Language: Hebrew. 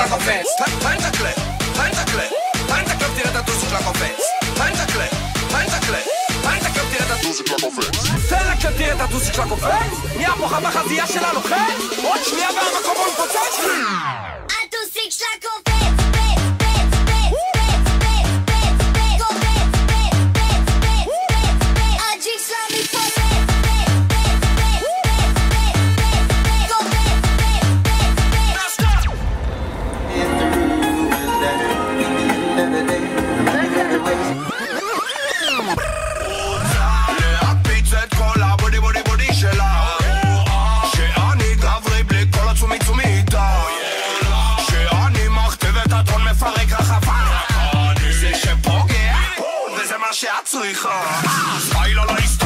שלה קופץ תן תקלט, תן תקלט, תן תקלט תראה את הטוסיק שלה קופץ תן תקלט, תן תקלט, תן תקלט תראה את הטוסיק שלה קופץ תן לקלט תראה את הטוסיק שלה קופץ נהיה פה בחזייה שלה לוחץ עוד שנייה והמקום הוא מפוצץ הטוסיק שלה קופץ שאת צריכה סטייל על ההיסטוריה